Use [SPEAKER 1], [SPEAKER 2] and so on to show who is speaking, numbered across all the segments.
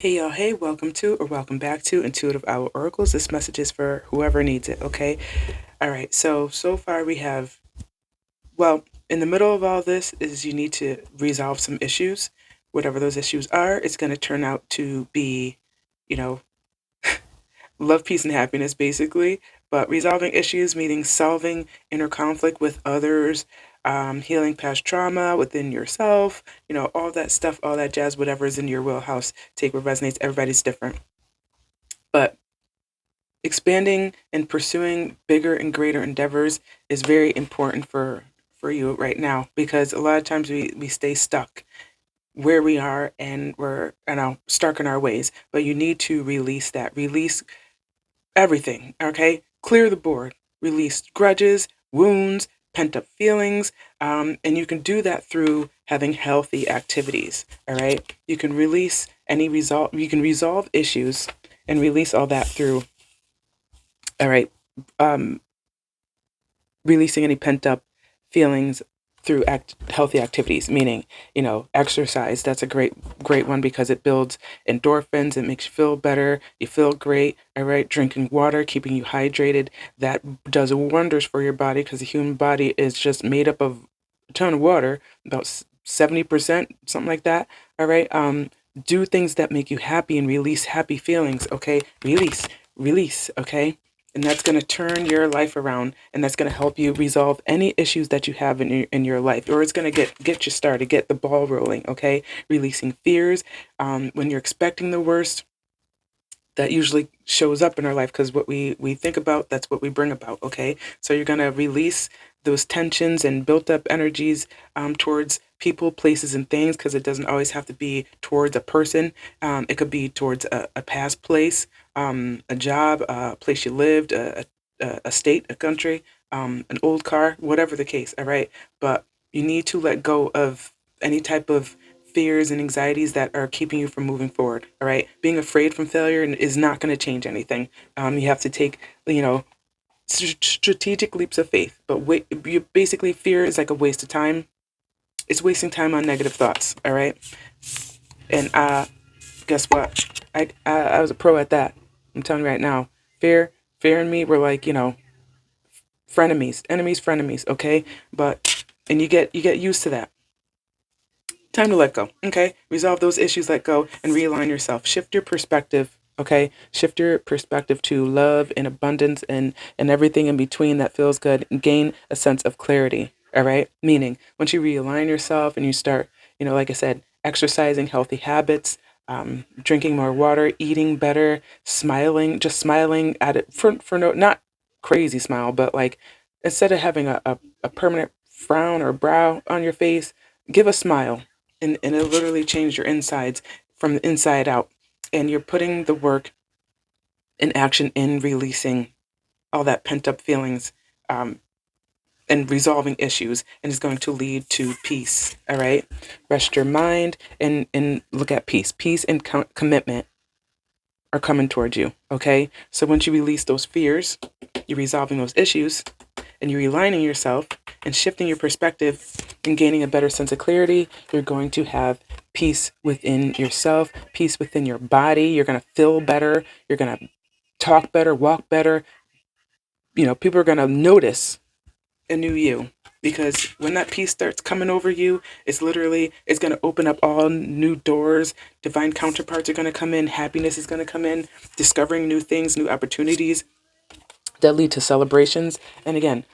[SPEAKER 1] Hey y'all, hey, welcome to or welcome back to Intuitive Owl Oracles. This message is for whoever needs it, okay? All right, so far we have, well, in the middle of all this is you need to resolve some issues. Whatever those issues are, it's going to turn out to be, you know, love, peace, and happiness, basically. But resolving issues, meaning solving inner conflict with others, healing past trauma within yourself, all that stuff, all that jazz, whatever is in your wheelhouse, take what resonates. Everybody's different. But expanding and pursuing bigger and greater endeavors is very important for you right now, because a lot of times we stay stuck where we are and we're stuck in our ways. But you need to release everything. Okay, clear the board, release grudges, wounds, pent up feelings, and you can do that through having healthy activities. All right, you can resolve issues and release all that through, all right, um, releasing any pent up feelings through healthy activities, meaning, exercise. That's a great one because it builds endorphins. It makes you feel better. You feel great. All right. Drinking water, keeping you hydrated. That does wonders for your body, because the human body is just made up of a ton of water, about 70%, something like that. All right. Do things that make you happy and release happy feelings. Okay. Release. Okay, and that's going to turn your life around, and that's going to help you resolve any issues that you have in your life, or it's going to get you started, get the ball rolling. Okay, releasing fears. When you're expecting the worst, that usually shows up in our life, because what we think about, that's what we bring about. Okay, so you're going to release those tensions and built up energies towards people, places, and things, because it doesn't always have to be towards a person. It could be towards a past place, a job, a place you lived, a state, a country, an old car, whatever the case. All right, but you need to let go of any type of fears and anxieties that are keeping you from moving forward. All right, being afraid from failure is not going to change anything. You have to take, strategic leaps of faith. But basically, fear is like a waste of time. It's wasting time on negative thoughts. All right, and guess what? I was a pro at that. I'm telling you right now, fear and me were like, frenemies, enemies, frenemies. Okay, but and you get used to that. Time to let go. Okay, resolve those issues, let go, and realign yourself. Shift your perspective. Okay, shift your perspective to love and abundance and everything in between that feels good, and gain a sense of clarity. All right, meaning once you realign yourself and you start, like I said, exercising, healthy habits, drinking more water, eating better, smiling, just smiling at it for no, not crazy smile, but like, instead of having a permanent frown or brow on your face, give a smile, and it'll literally change your insides from the inside out. And you're putting the work in action in releasing all that pent up feelings, um, and resolving issues, and it's going to lead to peace. All right, rest your mind and look at peace. Peace and commitment are coming towards you. Okay, so once you release those fears, you're resolving those issues, and you're realigning yourself and shifting your perspective and gaining a better sense of clarity, you're going to have peace within yourself, peace within your body. You're going to feel better. You're going to talk better, walk better. People are going to notice a new you, because when that peace starts coming over you, it's going to open up all new doors. Divine counterparts are going to come in. Happiness is going to come in. Discovering new things, new opportunities that lead to celebrations. And again,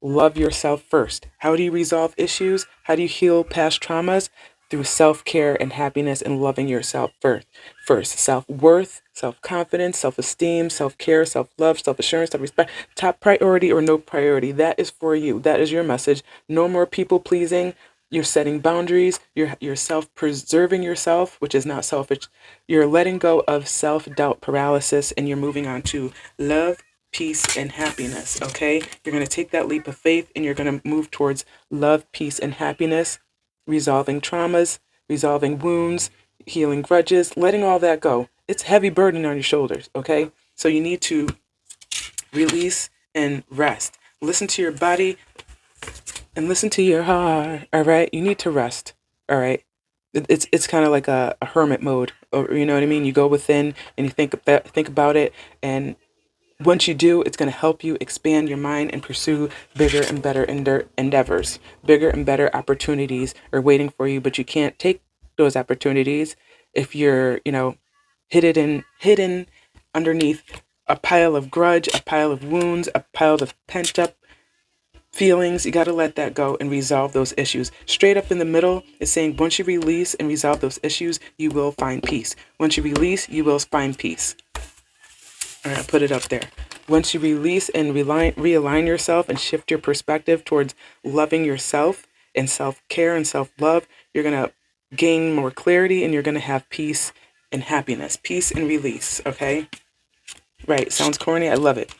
[SPEAKER 1] love yourself first. How do you resolve issues? How do you heal past traumas? Through self care and happiness and loving yourself first. First, self worth, self confidence, self esteem, self care, self love, self assurance, self respect. Top priority or no priority. That is for you. That is your message. No more people pleasing. You're setting boundaries. You're self preserving yourself, which is not selfish. You're letting go of self doubt paralysis, and you're moving on to love, peace, and happiness. Okay, you're going to take that leap of faith, and you're going to move towards love, peace, and happiness, resolving traumas, resolving wounds, healing grudges, letting all that go. It's heavy burden on your shoulders. Okay, so you need to release and rest. Listen to your body and listen to your heart. All right, you need to rest. All right, It's kind of like a hermit mode, or you know what I mean. You go within and you think about it, and once you do, it's going to help you expand your mind and pursue bigger and better endeavors. Bigger and better opportunities are waiting for you, but you can't take those opportunities if you're, hidden underneath a pile of grudge, a pile of wounds, a pile of pent up feelings. You got to let that go and resolve those issues. Straight up in the middle is saying once you release and resolve those issues, you will find peace. Once you release, you will find peace. All right, I'll put it up there. Once you release and realign yourself and shift your perspective towards loving yourself and self-care and self-love, you're going to gain more clarity and you're going to have peace and happiness. Peace and release, okay? Right, sounds corny. I love it.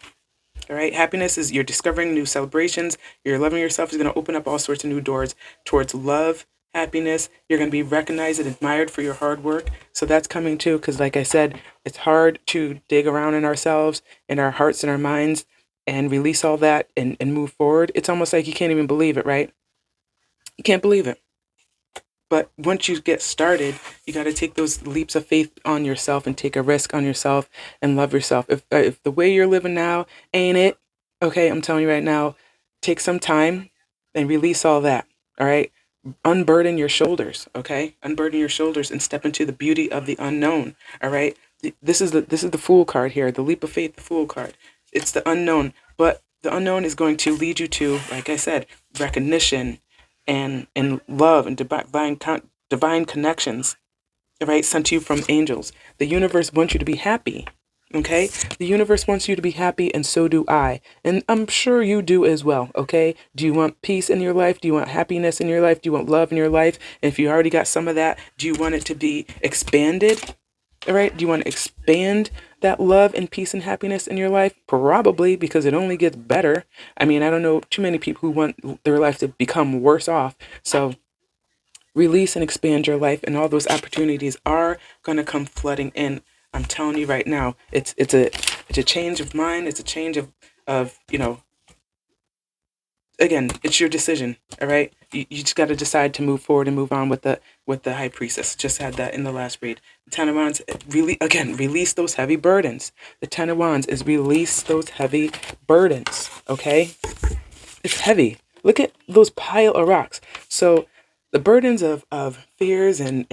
[SPEAKER 1] All right, happiness is you're discovering new celebrations. You're loving yourself is going to open up all sorts of new doors towards love, happiness. You're going to be recognized and admired for your hard work. So that's coming too, because like I said, it's hard to dig around in ourselves, in our hearts and our minds, and release all that and move forward. It's almost like you can't even believe it, right? You can't believe it. But once you get started, you got to take those leaps of faith on yourself and take a risk on yourself and love yourself. If the way you're living now ain't it, okay, I'm telling you right now, take some time and release all that. All right, unburden your shoulders. Okay, unburden your shoulders and step into the beauty of the unknown. All right, this is the Fool card here, the leap of faith, the Fool card. It's the unknown, but the unknown is going to lead you to, like I said, recognition and love and divine connections, right, sent to you from angels. The universe wants you to be happy. Okay, the universe wants you to be happy, and so do I, and I'm sure you do as well. Okay, do you want peace in your life? Do you want happiness in your life? Do you want love in your life? And if you already got some of that, do you want it to be expanded? All right, do you want to expand that love and peace and happiness in your life? Probably, because it only gets better. I mean, I don't know too many people who want their life to become worse off. So release and expand your life, and all those opportunities are going to come flooding in. I'm telling you right now, it's a change of mind. It's a change of again, it's your decision. All right, you just got to decide to move forward and move on with the high priestess. Just had that in the last read. The Ten of Wands, really, again, release those heavy burdens. The Ten of Wands is release those heavy burdens. Okay, it's heavy. Look at those pile of rocks. So the burdens of fears and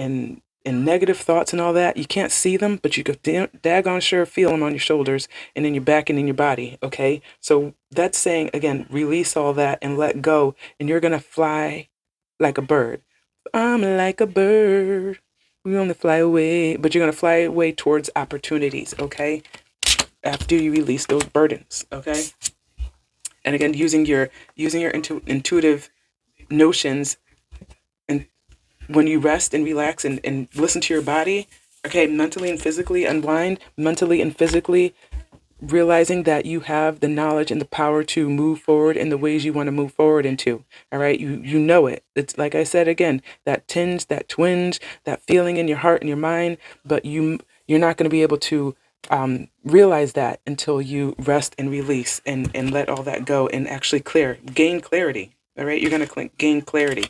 [SPEAKER 1] negative thoughts and all that, you can't see them, but you could daggone sure feel them on your shoulders and in your back and in your body. Okay, so that's saying, again, release all that and let go, and you're gonna fly like a bird. I'm like a bird. We only fly away, but you're gonna fly away towards opportunities. Okay, after you release those burdens. Okay, and again, using your intuitive notions, and when you rest and relax and listen to your body, okay, mentally and physically unwind, mentally and physically realizing that you have the knowledge and the power to move forward in the ways you want to move forward into. All right, you know it. It's like I said again, that tinge, that twinge, that feeling in your heart and your mind, but you're not going to be able to realize that until you rest and release and let all that go and actually gain clarity. All right, you're going to gain clarity,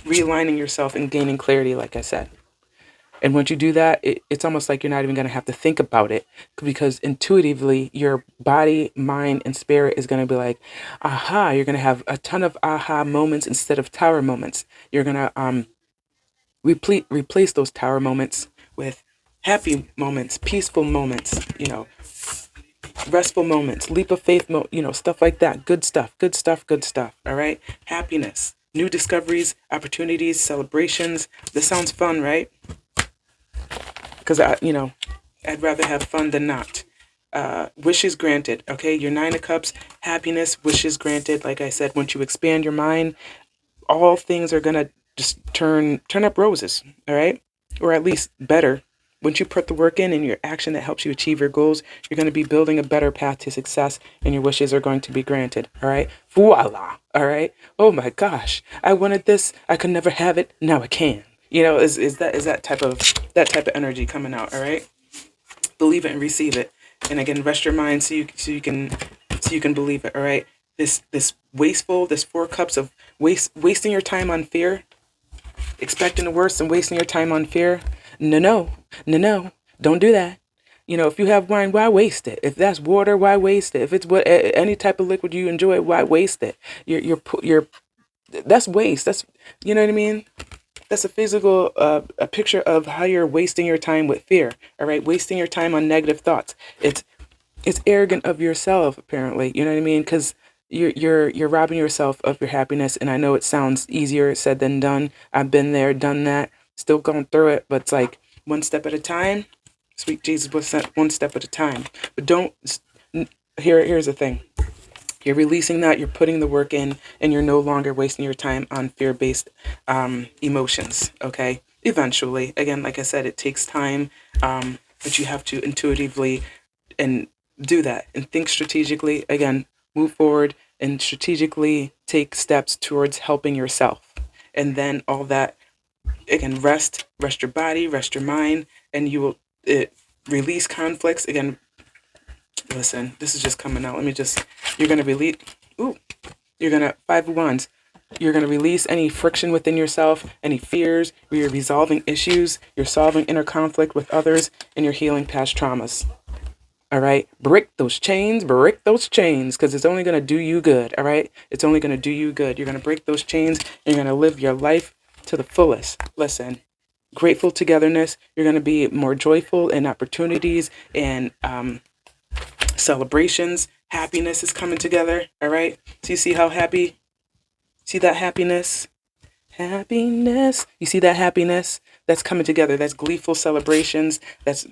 [SPEAKER 1] realigning yourself and gaining clarity, like I said. And once you do that, it's almost like you're not even going to have to think about it, because intuitively your body, mind, and spirit is going to be like, aha, you're going to have a ton of aha moments instead of tower moments. You're going to replace those tower moments with happy moments, peaceful moments, restful moments, leap of faith, stuff like that. Good stuff, good stuff, good stuff. All right. Happiness, new discoveries, opportunities, celebrations. This sounds fun, right? Because I'd rather have fun than not. Wishes granted. Okay, your Nine of Cups, happiness, wishes granted. Like I said, once you expand your mind, all things are gonna just turn up roses. All right, or at least better. Once you put the work in and your action that helps you achieve your goals, you're going to be building a better path to success, and your wishes are going to be granted. All right, voila. All right. Oh my gosh, I wanted this. I could never have it. Now I can. Is that type of energy coming out? All right. Believe it and receive it, and again, rest your mind so you can believe it. All right. This 4 cups of wasting your time on fear. Expecting the worst and wasting your time on fear? No, no, no, no. Don't do that. If you have wine, why waste it? If that's water, why waste it? If it's any type of liquid you enjoy, why waste it? You're that's waste. That's, you know what I mean? That's a physical a picture of how you're wasting your time with fear. All right, wasting your time on negative thoughts. It's arrogant of yourself, apparently. You know what I mean? Because you're robbing yourself of your happiness. And I know it sounds easier said than done. I've been there, done that, still going through it. But it's like one step at a time. Sweet Jesus was sent one step at a time. But don't. Here's the thing. You're releasing that. You're putting the work in, and you're no longer wasting your time on fear-based emotions. Okay. Eventually, again, like I said, it takes time, but you have to intuitively and do that and think strategically. Again, move forward and strategically take steps towards helping yourself. And then all that, again, rest your body, rest your mind, and you will release conflicts. Again, listen, this is just coming out. You're going to release, ooh, you're going to, 5 of Wands. You're going to release any friction within yourself, any fears, you're resolving issues, you're solving inner conflict with others, and you're healing past traumas. All right, break those chains, because it's only going to do you good. All right, it's only going to do you good. You're going to break those chains, and you're going to live your life to the fullest. Listen, grateful togetherness. You're going to be more joyful in opportunities and celebrations. Happiness is coming together. All right, so you see how happy? See that happiness? Happiness. You see that happiness? That's coming together. That's gleeful celebrations. That's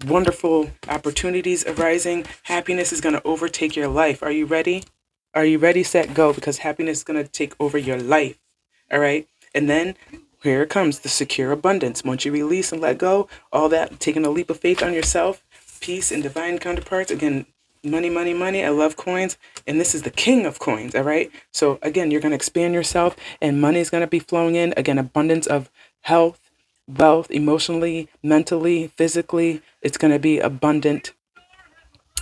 [SPEAKER 1] wonderful opportunities arising. Happiness is going to overtake your life. Are you ready? Are you ready, set, go? Because happiness is going to take over your life. All right? And then here it comes, the secure abundance. Once you release and let go, all that, taking a leap of faith on yourself, peace and divine counterparts. Again, money, money, money. I love coins. And this is the king of coins. All right. So again, you're going to expand yourself and money is going to be flowing in. Again, abundance of health, wealth, emotionally, mentally, physically. It's going to be abundant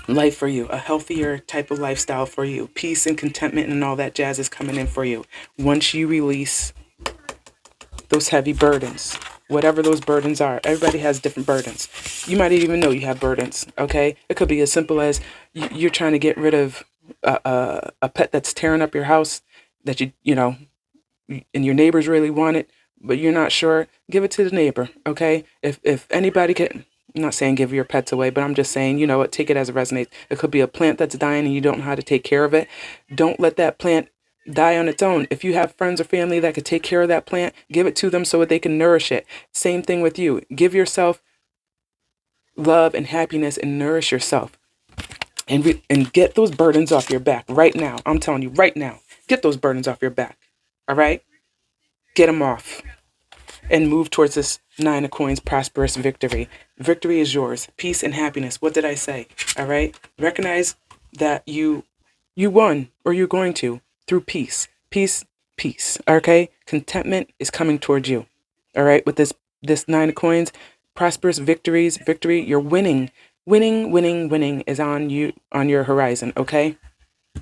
[SPEAKER 1] life for you, a healthier type of lifestyle for you. Peace and contentment and all that jazz is coming in for you. Once you release those heavy burdens, whatever those burdens are. Everybody has different burdens. You might even know you have burdens, okay? It could be as simple as you're trying to get rid of a pet that's tearing up your house that and your neighbors really want it, but you're not sure. Give it to the neighbor, okay? If anybody can, I'm not saying give your pets away, but I'm just saying, you know what, take it as it resonates. It could be a plant that's dying and you don't know how to take care of it. Don't let that plant die on its own. If you have friends or family that could take care of that plant, give it to them so that they can nourish it. Same thing with you. Give yourself love and happiness and nourish yourself. And get those burdens off your back right now. I'm telling you right now. Get those burdens off your back. All right? Get them off. And move towards this 9 of Coins prosperous victory. Victory is yours. Peace and happiness. What did I say? All right? Recognize that you won, or you're going to, through peace. Peace. Okay? Contentment is coming towards you. All right? With this 9 of Coins, prosperous victory, you're winning. Winning is on your horizon, okay?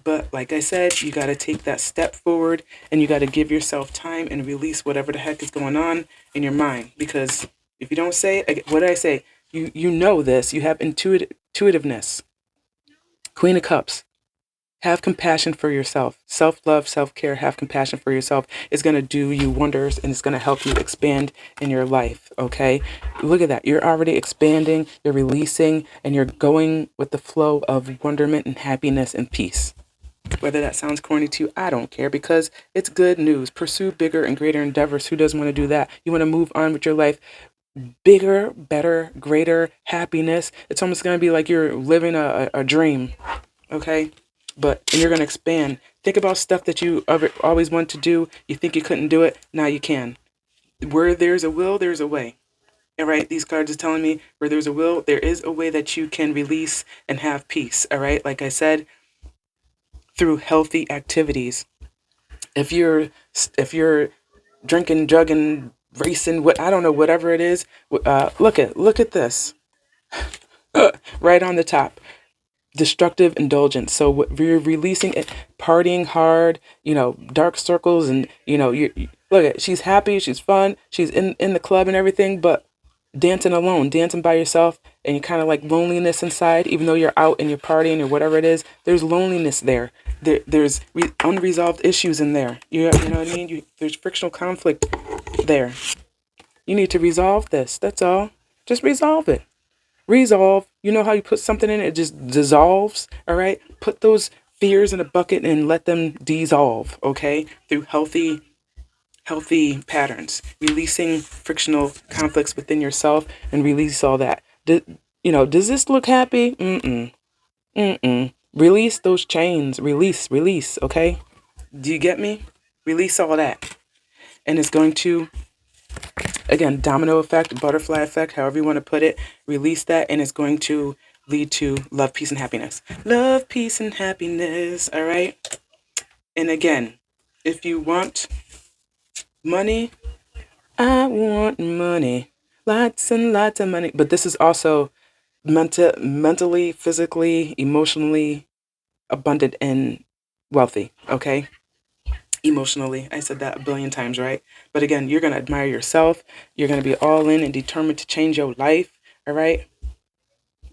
[SPEAKER 1] But like I said, you got to take that step forward and you got to give yourself time and release whatever the heck is going on in your mind. Because if you don't say it, what did I say? You know this. You have intuitiveness. Queen of Cups. Have compassion for yourself. Self-love, self-care, have compassion for yourself. It's going to do you wonders and it's going to help you expand in your life, okay? Look at that. You're already expanding, you're releasing, and you're going with the flow of wonderment and happiness and peace. Whether that sounds corny to you, I don't care because it's good news. Pursue bigger and greater endeavors. Who doesn't want to do that? You want to move on with your life. Bigger, better, greater happiness. It's almost going to be like you're living a dream, okay? And you're going to expand. Think about stuff that you always wanted to do. You think you couldn't do it. Now you can. Where there's a will, there's a way. All right, these cards are telling me where there's a will, there is a way that you can release and have peace. All right, like I said, through healthy activities. If you're drinking, drugging, racing, I don't know, whatever it is, look at this right on the top. Destructive indulgence. So you're releasing it, partying hard, dark circles, and Look at, she's happy, she's fun, she's in the club and everything, but dancing alone, dancing by yourself, and you kind of like loneliness inside, even though you're out and you're partying or whatever it is. There's loneliness there. There's unresolved issues in there. You know what I mean? There's frictional conflict there. You need to resolve this. That's all. Just resolve it. Resolve. You know how you put something in it, it just dissolves. All right. Put those fears in a bucket and let them dissolve. Okay, through healthy patterns, releasing frictional conflicts within yourself, and release all that. Does this look happy? Mm-mm. Mm-mm. Release those chains. Release, okay? Do you get me? Release all that. And it's going to, again, domino effect, butterfly effect, however you want to put it. Release that, and it's going to lead to love, peace, and happiness. Love, peace, and happiness, all right? And again, if you want money, I want money. Lots and lots of money. But this is also mentally, physically, emotionally abundant and wealthy, okay? Emotionally. I said that a billion times, right? But again, you're going to admire yourself. You're going to be all in and determined to change your life, all right?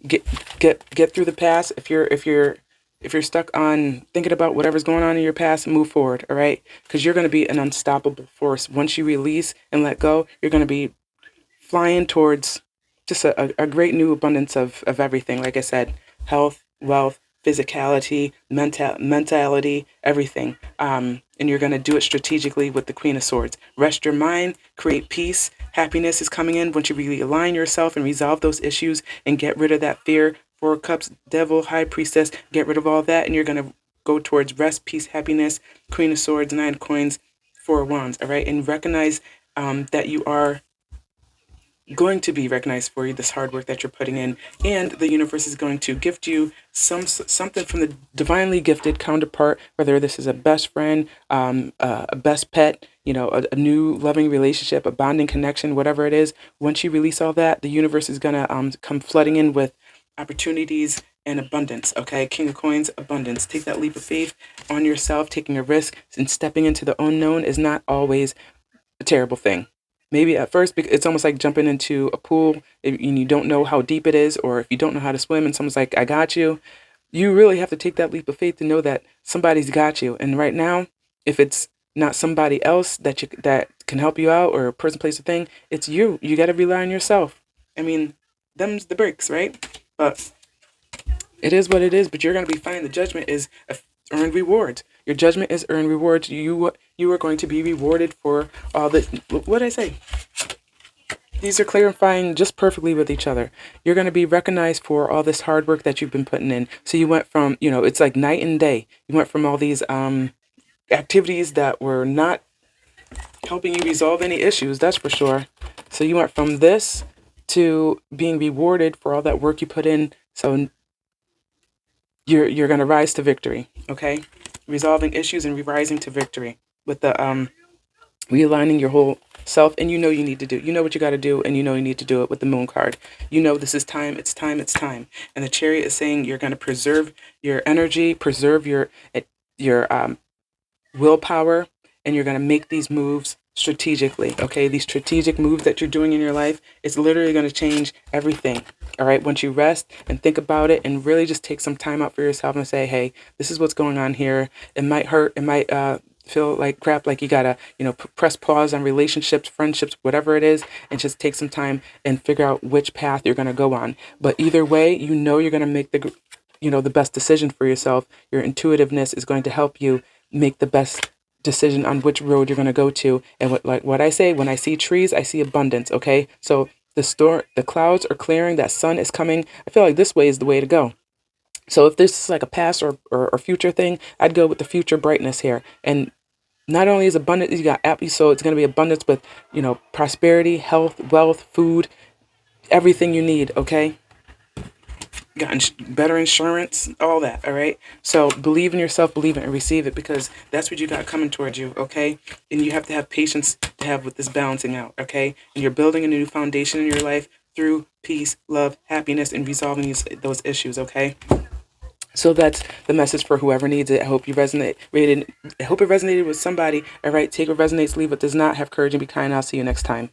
[SPEAKER 1] Get get through the past. If you're stuck on thinking about whatever's going on in your past, move forward, all right? Cuz you're going to be an unstoppable force. Once you release and let go, you're going to be flying towards just a great new abundance of everything. Like I said, health, wealth, physicality, mentality, everything. And you're going to do it strategically with the Queen of Swords. Rest your mind, create peace. Happiness is coming in once you really align yourself and resolve those issues and get rid of that fear. Four of Cups, Devil, High Priestess, get rid of all that, and you're going to go towards rest, peace, happiness, Queen of Swords, Nine of Coins, Four of Wands, all right? And recognize that you are going to be recognized for you, this hard work that you're putting in, and the universe is going to gift you something from the divinely gifted counterpart, whether this is a best friend, a best pet, a new loving relationship, a bonding connection, whatever it is. Once you release all that, the universe is going to come flooding in with opportunities and abundance. Okay, King of Coins, abundance. Take that leap of faith on yourself. Taking a risk and stepping into the unknown is not always a terrible thing. Maybe at first, it's almost like jumping into a pool and you don't know how deep it is, or if you don't know how to swim and someone's like, I got you. You really have to take that leap of faith to know that somebody's got you. And right now, if it's not somebody else that can help you out, or a person, place, or thing, it's you. You got to rely on yourself. I mean, them's the bricks, right? But it is what it is, but you're going to be fine. The judgment is earned rewards. Your judgment is earned rewards. You are going to be rewarded for all the, what did I say? These are clarifying just perfectly with each other. You're going to be recognized for all this hard work that you've been putting in. So you went from, it's like night and day. You went from all these activities that were not helping you resolve any issues, that's for sure. So you went from this to being rewarded for all that work you put in. So you're going to rise to victory, okay? Resolving issues and rising to victory with the realigning your whole self. And you need to do, what you got to do, and you need to do it with the Moon card. This is time, it's time, it's time. And the Chariot is saying you're going to preserve your energy, preserve your willpower, and you're going to make these moves strategically, okay? These strategic moves that you're doing in your life, it's literally going to change everything, all right? Once you rest and think about it and really just take some time out for yourself and say, hey, this is what's going on here. It might hurt. It might feel like crap, like you got to, press pause on relationships, friendships, whatever it is, and just take some time and figure out which path you're going to go on. But either way, you're going to make the best decision for yourself. Your intuitiveness is going to help you make the best decision on which road you're going to go to. And what I say, when I see trees, I see abundance, okay? So the clouds are clearing, that sun is coming. I feel like this way is the way to go. So if this is like a past or future thing, I'd go with the future brightness here. And not only is abundance, you got happy, so it's going to be abundance with, prosperity, health, wealth, food, everything you need, okay? Got better insurance, all that, all right? So believe in yourself, believe it, and receive it, because that's what you got coming towards you, okay? And you have to have patience to have with this balancing out, okay? And you're building a new foundation in your life through peace, love, happiness, and resolving those issues, okay? So that's the message for whoever needs it. I hope you resonate. I hope it resonated with somebody. All right, take what resonates, leave what does not. Have courage and be kind. I'll see you next time.